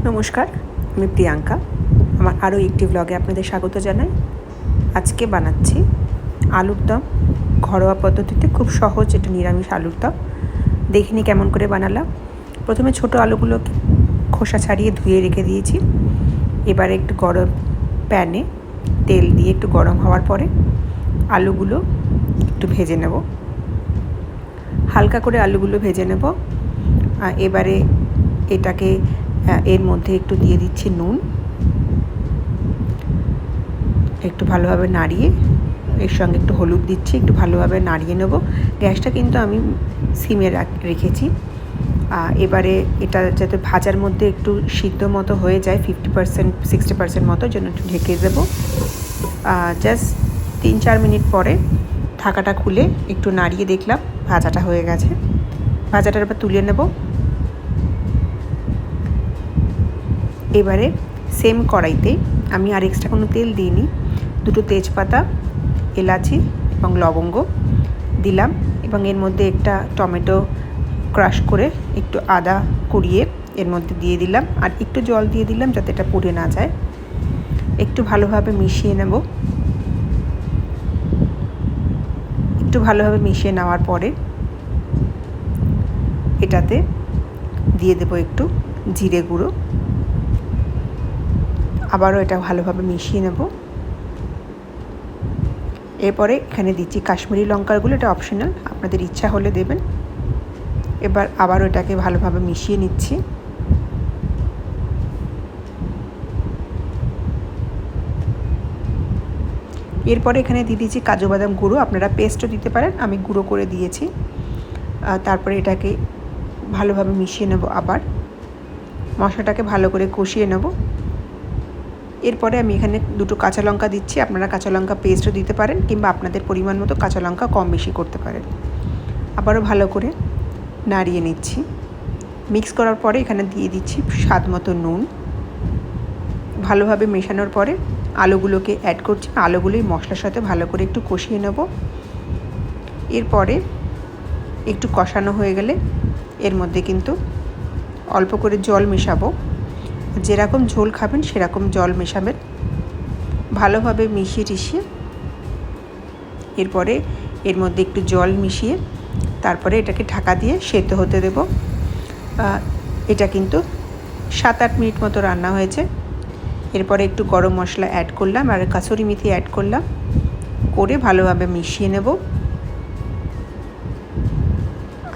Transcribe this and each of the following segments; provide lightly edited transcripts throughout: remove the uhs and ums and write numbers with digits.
নমস্কার, আমি প্রিয়াঙ্কা। আমার আরও একটি ব্লগে আপনাদের স্বাগত জানাই। আজকে বানাচ্ছি আলুর দম ঘরোয়া পদ্ধতিতে, খুব সহজ। এটা নিরামিষ আলুর দম। দেখিনি কেমন করে বানালাম। প্রথমে ছোট আলুগুলোকে খোসা ছাড়িয়ে ধুয়ে রেখে দিয়েছি। এবারে একটু গরম প্যানে তেল দিয়ে একটু গরম হওয়ার পরে আলুগুলো একটু ভেজে নেব, হালকা করে আলুগুলো ভেজে নেব। এবারে এটাকে এর মধ্যে একটু দিয়ে দিচ্ছি নুন, একটু ভালোভাবে নাড়িয়ে এর সঙ্গে একটু হলুদ দিচ্ছি, একটু ভালোভাবে নাড়িয়ে নেব। গ্যাসটা কিন্তু আমি সিমে রেখেছি। এবারে এটা যাতে ভাজার মধ্যে একটু সিদ্ধ মতো হয়ে যায়, 50% 60% মতো, জন্য একটু ঢেকে দেবো। জাস্ট 3-4 মিনিট পরে ঢাকাটা খুলে একটু নাড়িয়ে দেখলাম ভাজাটা হয়ে গেছে। ভাজাটার এবার তুলে নেব। এবারে সেম কড়াইতে আমি আর এক্সট্রা কোনো তেল দিইনি, দুটো তেজপাতা, এলাচি এবং লবঙ্গ দিলাম এবং এর মধ্যে একটা টমেটো ক্রাশ করে একটু আদা কুড়িয়ে এর মধ্যে দিয়ে দিলাম, আর একটু জল দিয়ে দিলাম যাতে এটা পুড়ে না যায়। একটু ভালোভাবে মিশিয়ে নেব। একটু ভালোভাবে মিশিয়ে নেওয়ার পরে এটাতে দিয়ে দেবো একটু জিরে গুঁড়ো। আবারও এটা ভালোভাবে মিশিয়ে নেব। এরপরে এখানে দিচ্ছি কাশ্মীরি লঙ্কাগুলো, এটা অপশনাল, আপনাদের ইচ্ছা হলে দেবেন। এবার আবারও এটাকে ভালোভাবে মিশিয়ে নিচ্ছি। এরপরে এখানে দিয়ে দিচ্ছি কাজু বাদাম গুঁড়ো, আপনারা পেস্টও দিতে পারেন, আমি গুঁড়ো করে দিয়েছি। তারপরে এটাকে ভালোভাবে মিশিয়ে নেব। আবার মশলাটাকে ভালো করে কষিয়ে নেব। এরপরে আমি এখানে দুটো কাঁচা লঙ্কা দিচ্ছি, আপনারা কাঁচা লঙ্কা পেস্টও দিতে পারেন কিংবা আপনাদের পরিমাণ মতো কাঁচা লঙ্কা কম বেশি করতে পারেন। আবারও ভালো করে নাড়িয়ে নিচ্ছি। মিক্স করার পরে এখানে দিয়ে দিচ্ছি স্বাদ মতো নুন। ভালোভাবে মেশানোর পরে আলুগুলোকে অ্যাড করছি। আলুগুলোই মশলার সাথে ভালো করে একটু কষিয়ে নেব। এরপরে একটু কষানো হয়ে গেলে এর মধ্যে কিন্তু অল্প করে জল মেশাবো। যেরকম ঝোল খাবেন সেরকম জল মেশাবেন। ভালোভাবে মিশিয়ে টিশিয়ে এরপরে এর মধ্যে একটু জল মিশিয়ে তারপরে এটাকে ঢাকা দিয়ে সেদ্ধ হতে দেব। এটা কিন্তু 7-8 মিনিট মতো রান্না হয়েছে। এরপরে একটু গরম মশলা অ্যাড করলাম আর কাসুরি মেথি অ্যাড করলাম, করে ভালোভাবে মিশিয়ে নেব।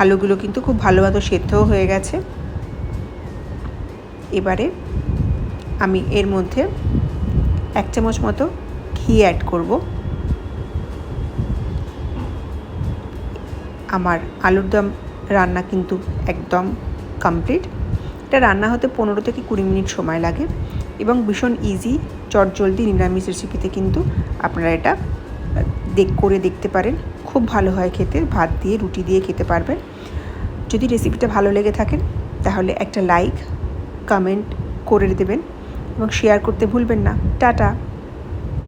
আলুগুলো কিন্তু খুব ভালোভাবে সেদ্ধও হয়ে গেছে। এবারে আমি এর মধ্যে 1 চামচ মতো ঘি অ্যাড করব। আমার আলুর দম রান্না কিন্তু একদম কমপ্লিট। এটা রান্না হতে 15 থেকে 20 মিনিট সময় লাগে এবং ভীষণ ইজি, চটজলদি নিরামিষ রেসিপিতে কিন্তু আপনারা এটা করে দেখতে পারেন। খুব ভালো হয় খেতে, ভাত দিয়ে রুটি দিয়ে খেতে পারবেন। যদি রেসিপিটা ভালো লেগে থাকে তাহলে একটা লাইক কমেন্ট করে দেবেন এবং শেয়ার করতে ভুলবেন না। টাটা।